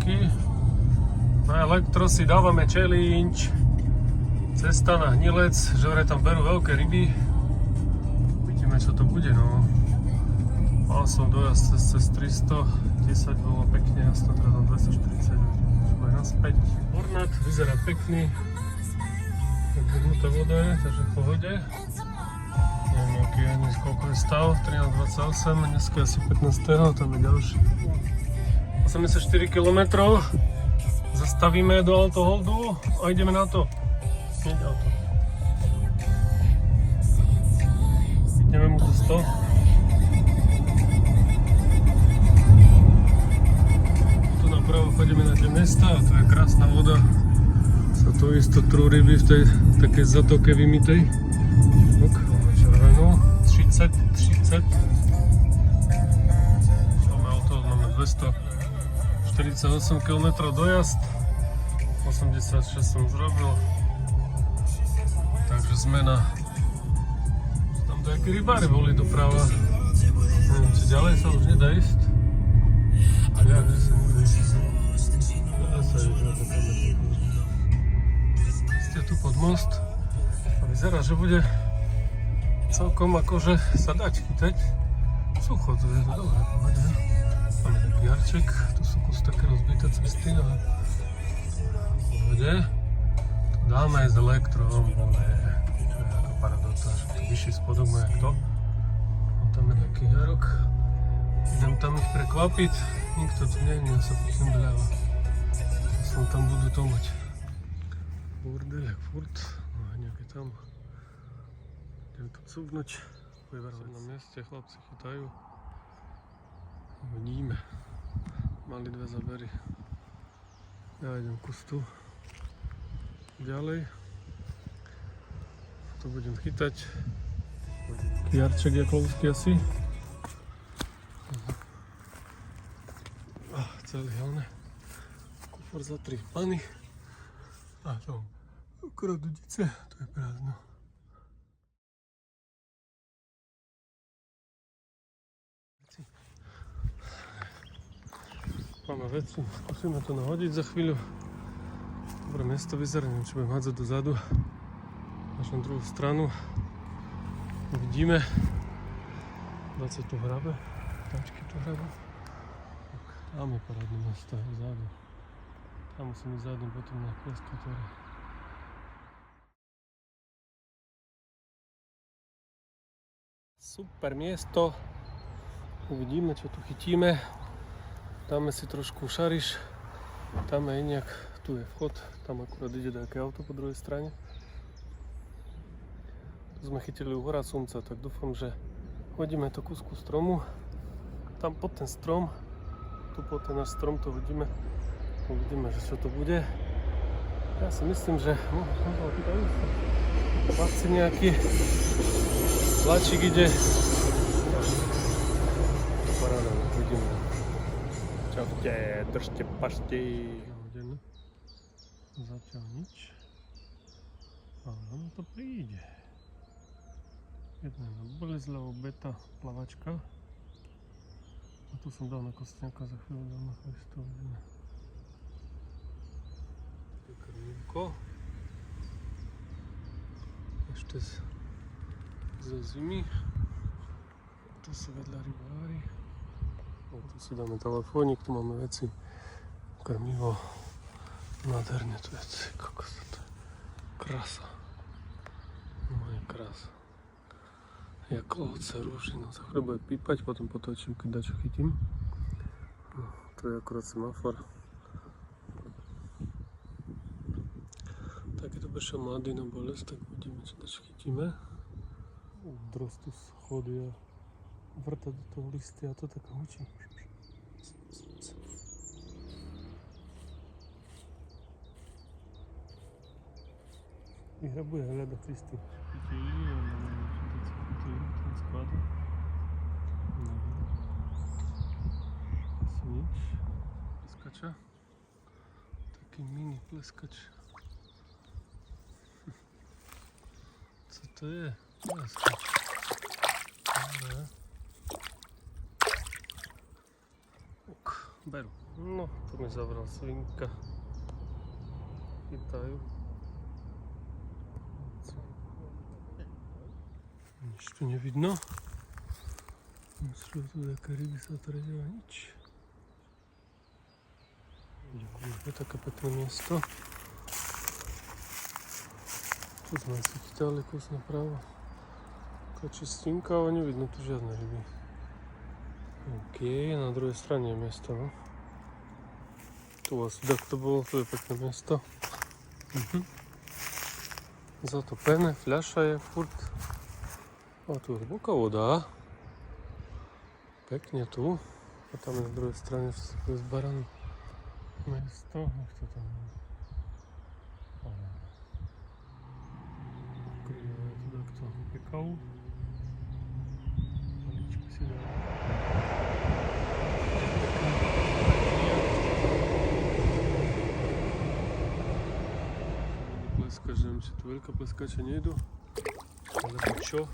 roky. Na elektro si dávame challenge. Cesta na Hnilec, že vraj tam berú veľké ryby. Uvidíme, čo to bude, no. Mal som dojazd cez 310, bolo pekne jasno, teda tam 240. Čo bude naspäť. Hornát vyzerá pekný. Vyhnutá voda je, takže v pohode. Neviem, aký je, koľko je stav, 13.28, dneska asi 15. Tam je ďalší. 84 km. Zastavíme do Altoholdu a ideme na to. Hneď auto. Ideme mu to 100. Tu napravo chodíme na tie mesta a tu je krásna voda. Sa to isto trú ryby v tej takej zatoke vymitej. Ok, máme červenú. 30. Máme auto, máme 248 km dojazd. 86 som zrobil. Takže zmena. Tam nejakí rybári boli doprava. Neviem, či ďalej sa už nedá ísť. A ja, že sa nedá ísť. Dá sa ísť na to kameru. Ste tu pod most a vyzerá, že bude celkom akože sa dať chytať. Sucho, to je to dobré povedať. Máme taký jarček, tu sú kus také rozbité cesty, ale pohode. Tu dáme aj s elektrom, ale to je ako paradota, že tu vyšší spodok má jak to. Tam je taký jarok. Idem tam ich prekvapiť, nikto tu nie je, ja sa pustím doľava. Som tam budú to mať. Burdel, jak furt, no a nejaké tam. Idem to cúvnuť. Som na mieste, chlapci chytajú. Vidíme. Mali dve zábery. Ja idem kus tu. Ďalej. Tu budem chytať. Jarček Jaklovský asi. Celý helne. Kufor za 3 pany. A tam akorát dudice, to je prázdno. Máme veci, skúsime to nahodiť za chvíľu. Dobré miesto vyzerá, neviem, či budem hádzať dozadu. Až na druhú stranu. Uvidíme. 20 tu hrabe, tačky tu hrabe. Tam je parádne miesto, vzadu. Tam musím ísť zadom potom na pleskatóre. Super miesto. Uvidíme, čo tu chytíme. Dáme si trošku šariš. Tam je inak, tu je vchod. Tam akurát ide nejaké auto po druhej strane. Tu sme chytili u hora Slnca, tak dúfam, že hodíme to kusku stromu. Tam pod ten strom, tu pod ten náš strom to hodíme. Uvidíme, že čo to bude. Ja si myslím, že asi nejaký vláčik ide. Paráda, uvidíme. Čaute, držte pašty. Zatiaľ nič. Ale ono to príde. Jedna na Boleslavou beta plavačka. A tu som dal na kostňaka, za chvíľu dám na chlistu. Krmívko. Ešte zo zimy. Tu sú vedľa rybári. Tu si dáme telefónik, tu máme veci. Krmivo. Nádherne tu je. Kokos, to je krása. No je krása. Jaklovce, rúžino. Za chvíľu bude pípať, potom potočím, keď dačo chytím. No, tu je akurát semafor. Tak je to bešiel mladý na bolesť, tak uvidíme, čo dačo chytíme. Dros tu schody a vrta do toho listy a to tak hučí. Ihra bude hľadať listy. Chytili, ale neviem, čo teď chytili, ten sklad. Asi nič. Pleskača. Taký mini pleskač. Co to je? Pleskač. Dobre. Ok. Berú. No, tu mi zavral svinka. Chytajú. Nič tu nevidno. Myslím, tu také ryby sa tredia nič. Je také pekné miesto. Tu sme si chytali kus napravo. Taká čistinka, ale nevidno tu žiadne ryby. OK, na druhej strane je miesto, no. Tu asi tak to bolo, tu je pekné miesto. Zatopené, fľaša je furt. A tu je hlboká voda. Pekne tu. A tam je na druhej strane zbarané miesto. Nech to tam je. Kryjové tu takto pekau. Maličko si dá. Pleskač, neviem, či tu veľká pleskača nejdu. Alebo čo?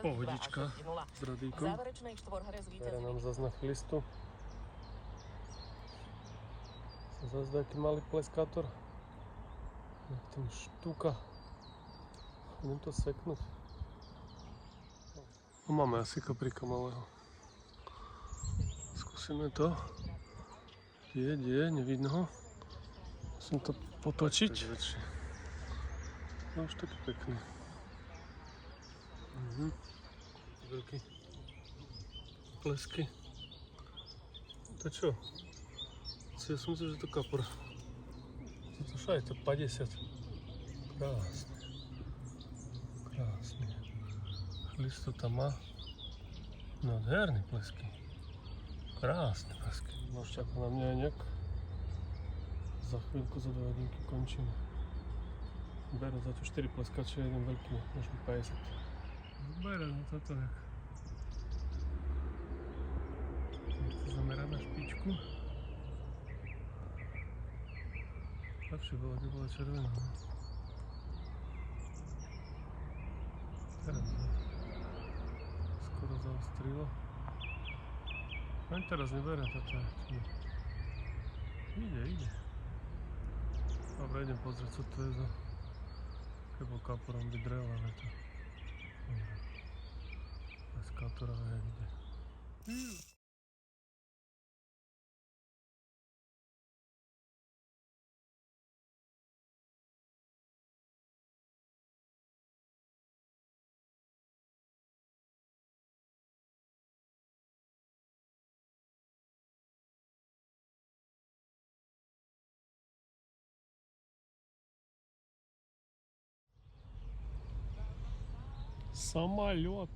Pohodička s radíkom. Hra nám zase na chlistu. Zase taký malý pleskátor. Jak tam štúka. Idem to seknúť. No máme asi kaprika malého. Skúsime to. Je, nevidno ho. Musím to potočiť. No už taký pekný. Veľký plesky. To čo? Ja som myslel, že to kapor. Toto čo je to 50. Krásne. Krásne. Chlisto tam má. Nádherný plesky. Krásne plesky. No už čaká na mňa nejak. Za chvíľku, za 2 hodinky končíme. Berú za to 4 pleskače, jeden veľký, možno 50. Berú na toto nejak. Chcem zamerať na špičku. Lepšie bolo, keď bola červená. Teraz skoro zaostrilo. Ani teraz nebere toto. Ide. Dobre, idem pozrieť, co to je za... Keď bol kaporom vydrel, ale to... Dobre. Peskátora je ide. Самолет.